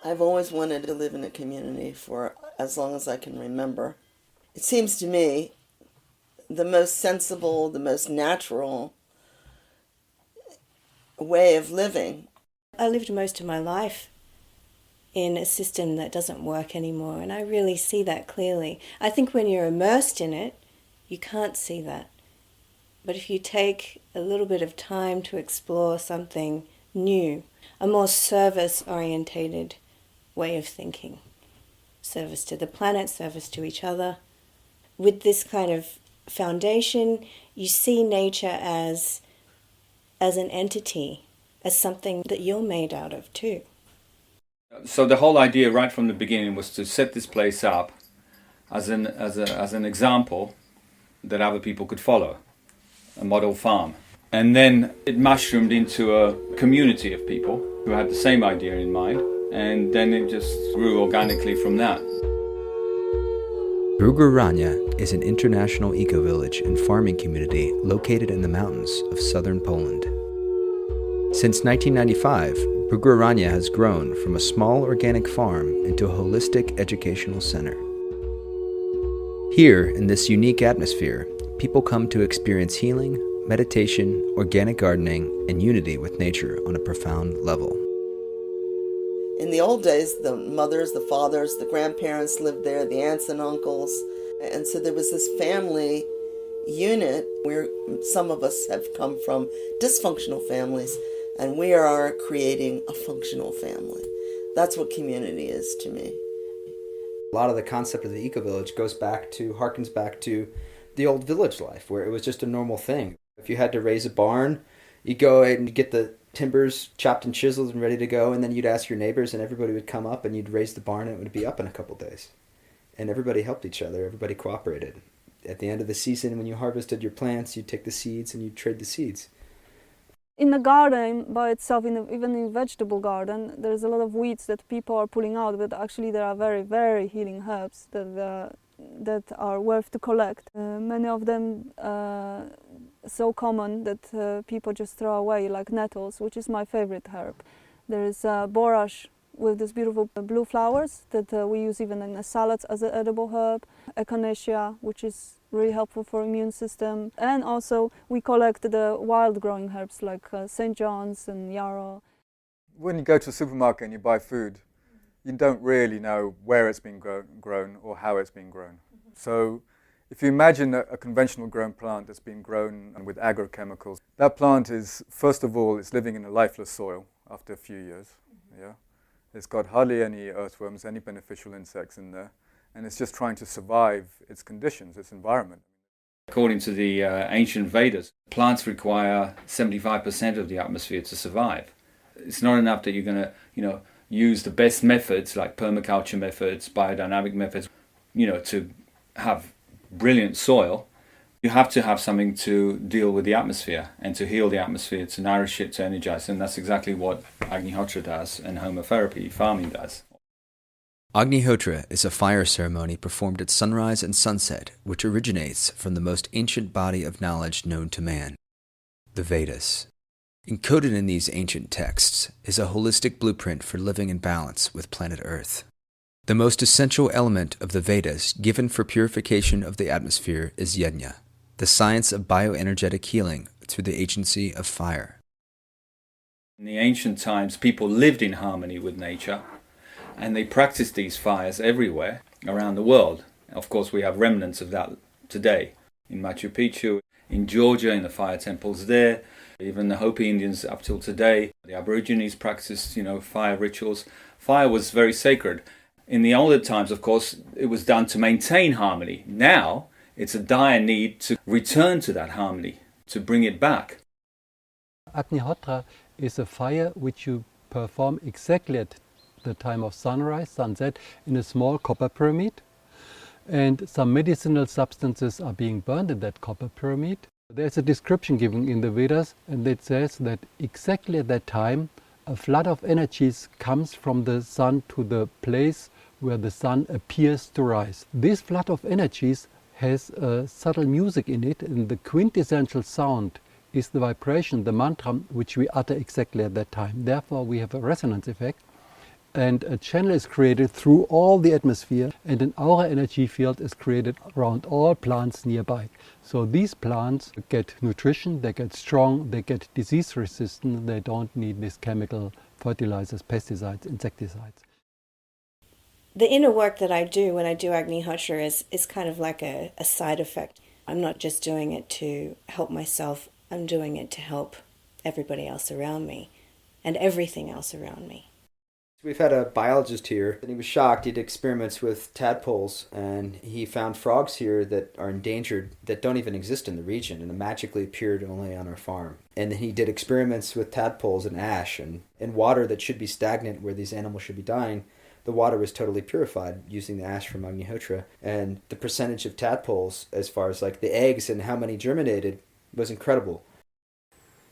I've always wanted to live in a community for as long as I can remember. It seems to me the most sensible, the most natural way of living. I lived most of my life in a system that doesn't work anymore, and I really see that clearly. I think when you're immersed in it, you can't see that. But if you take a little bit of time to explore something new, a more service-orientated way of thinking, service to the planet, service to each other, with this kind of foundation, you see nature as an entity, as something that you're made out of too. So the whole idea right from the beginning was to set this place up as an example that other people could follow, a model farm. And then it mushroomed into a community of people who had the same idea in mind, and then it just grew organically from that. Bhrugu Aranya is an international eco-village and farming community located in the mountains of southern Poland. Since 1995, Bhrugu Aranya has grown from a small organic farm into a holistic educational center. Here, in this unique atmosphere, people come to experience healing, meditation, organic gardening, and unity with nature on a profound level. In the old days, the mothers, the fathers, the grandparents lived there, the aunts and uncles. And so there was this family unit where some of us have come from dysfunctional families, and we are creating a functional family. That's what community is to me. A lot of the concept of the eco-village harkens back to the old village life, where it was just a normal thing. If you had to raise a barn, you'd go and get the timbers chopped and chiseled and ready to go, and then you'd ask your neighbors, and everybody would come up, and you'd raise the barn, and it would be up in a couple days. And everybody helped each other. Everybody cooperated. At the end of the season, when you harvested your plants, you'd take the seeds and you'd trade the seeds. In the garden by itself, even in vegetable garden, there's a lot of weeds that people are pulling out, but actually there are very, very healing herbs that are worth to collect. Many of them so common that people just throw away, like nettles, which is my favorite herb. There is borage with these beautiful blue flowers that we use even in the salads as an edible herb. Echinacea, which is really helpful for immune system. And also we collect the wild growing herbs like St. John's and yarrow. When you go to a supermarket and you buy food, you don't really know where it's been grown or how it's been grown. So if you imagine a conventional grown plant that's been grown with agrochemicals, that plant is, first of all, it's living in a lifeless soil after a few years. Yeah, it's got hardly any earthworms, any beneficial insects in there, and it's just trying to survive its conditions, its environment. According to the ancient Vedas, plants require 75% of the atmosphere to survive. It's not enough that you're going to, use the best methods like permaculture methods, biodynamic methods, to have brilliant soil. You have to have something to deal with the atmosphere and to heal the atmosphere, to nourish it, to energize. And that's exactly what Agnihotra does and Homaterapie farming does. Agnihotra is a fire ceremony performed at sunrise and sunset, which originates from the most ancient body of knowledge known to man, the Vedas. Encoded in these ancient texts is a holistic blueprint for living in balance with planet Earth. The most essential element of the Vedas given for purification of the atmosphere is yajna, the science of bioenergetic healing through the agency of fire. In the ancient times, people lived in harmony with nature, and they practiced these fires everywhere around the world. Of course, we have remnants of that today. In Machu Picchu, in Georgia, in the fire temples there, even the Hopi Indians up till today, the Aborigines practiced, fire rituals. Fire was very sacred. In the older times, of course, it was done to maintain harmony. Now, it's a dire need to return to that harmony, to bring it back. Agnihotra is a fire which you perform exactly at the time of sunrise, sunset, in a small copper pyramid. And some medicinal substances are being burned in that copper pyramid. There's a description given in the Vedas, and it says that exactly at that time, a flood of energies comes from the sun to the place where the sun appears to rise. This flood of energies has a subtle music in it, and the quintessential sound is the vibration, the mantra, which we utter exactly at that time. Therefore, we have a resonance effect. and a channel is created through all the atmosphere, and an aura energy field is created around all plants nearby. So these plants get nutrition, they get strong, they get disease resistant, they don't need these chemical fertilizers, pesticides, insecticides. The inner work that I do when I do Agnihotra is kind of like a side effect. I'm not just doing it to help myself, I'm doing it to help everybody else around me and everything else around me. We've had a biologist here, and he was shocked. He did experiments with tadpoles, and he found frogs here that are endangered, that don't even exist in the region, and magically appeared only on our farm. And then he did experiments with tadpoles and ash, and water that should be stagnant where these animals should be dying. The water was totally purified using the ash from Agnihotra, and the percentage of tadpoles, as far as like the eggs and how many germinated, was incredible.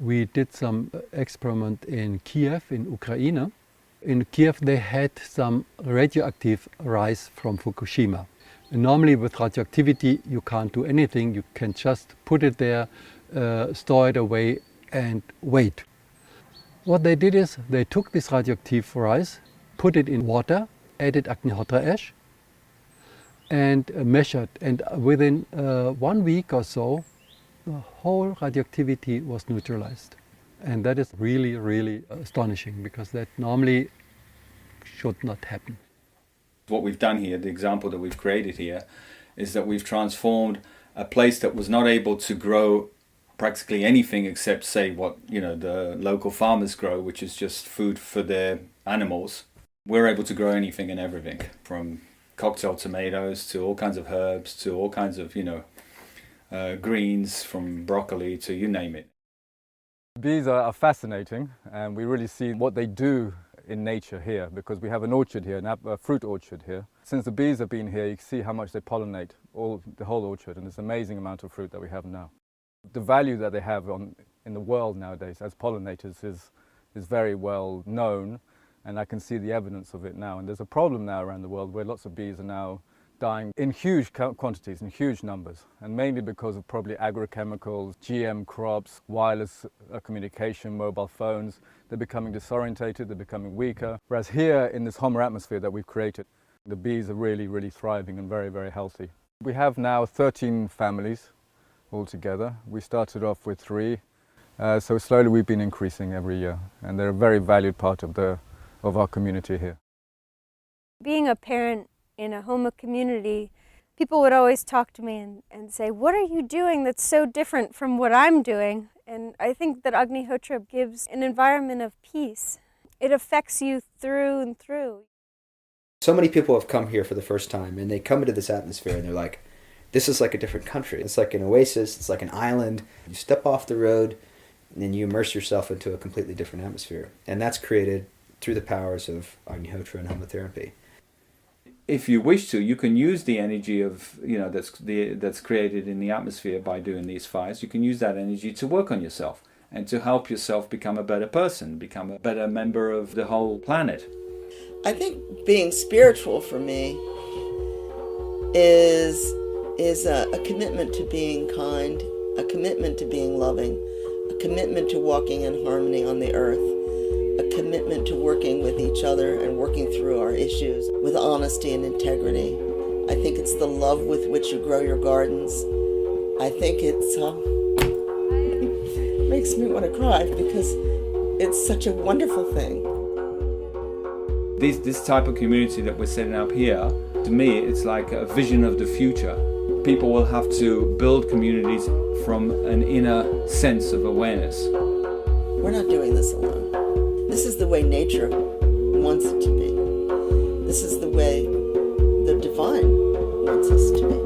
We did some experiment in Kiev, in Ukraine. In Kiev they had some radioactive rice from Fukushima. And normally with radioactivity you can't do anything, you can just put it there, store it away and wait. What they did is they took this radioactive rice, put it in water, added Agnihotra ash and measured, and within 1 week or so the whole radioactivity was neutralized. And that is really, really astonishing, because that normally should not happen. What we've done here, the example that we've created here, is that we've transformed a place that was not able to grow practically anything except, say, what the local farmers grow, which is just food for their animals. We're able to grow anything and everything, from cocktail tomatoes to all kinds of herbs to all kinds of greens, from broccoli to you name it. Bees are fascinating, and we really see what they do in nature here, because we have an orchard here, a fruit orchard here. Since the bees have been here, you can see how much they pollinate the whole orchard, and it's an amazing amount of fruit that we have now. The value that they have in the world nowadays as pollinators is very well known, and I can see the evidence of it now. And there's a problem now around the world where lots of bees are now dying in huge quantities, in huge numbers, and mainly because of probably agrochemicals, GM crops, wireless communication, mobile phones. They're becoming disorientated, they're becoming weaker. Whereas here in this Homer atmosphere that we've created, the bees are really, really thriving and very, very healthy. We have now 13 families altogether. We started off with 3, so slowly we've been increasing every year, and they're a very valued part of our community here. Being a parent in a Homa community, people would always talk to me and say, what are you doing that's so different from what I'm doing? And I think that Agnihotra gives an environment of peace. It affects you through and through. So many people have come here for the first time, and they come into this atmosphere and they're like, this is like a different country. It's like an oasis, it's like an island. You step off the road and then you immerse yourself into a completely different atmosphere. And that's created through the powers of Agnihotra and Homatherapy. If you wish to, you can use the energy of that's created in the atmosphere by doing these fires. You can use that energy to work on yourself and to help yourself become a better person, become a better member of the whole planet. I think being spiritual for me is a commitment to being kind, a commitment to being loving, a commitment to walking in harmony on the earth, a commitment to working with each other and working through our issues with honesty and integrity. I think it's the love with which you grow your gardens. I think it's makes me want to cry because it's such a wonderful thing. This type of community that we're setting up here, to me, it's like a vision of the future. People will have to build communities from an inner sense of awareness. We're not doing this alone. This is the way nature wants it to be. This is the way the divine wants us to be.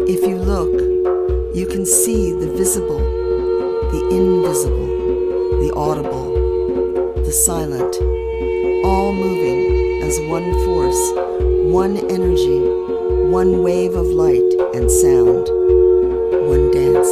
If you look, you can see the visible, the invisible, the audible, the silent, all moving as one force, one energy, one wave of light and sound, one dance.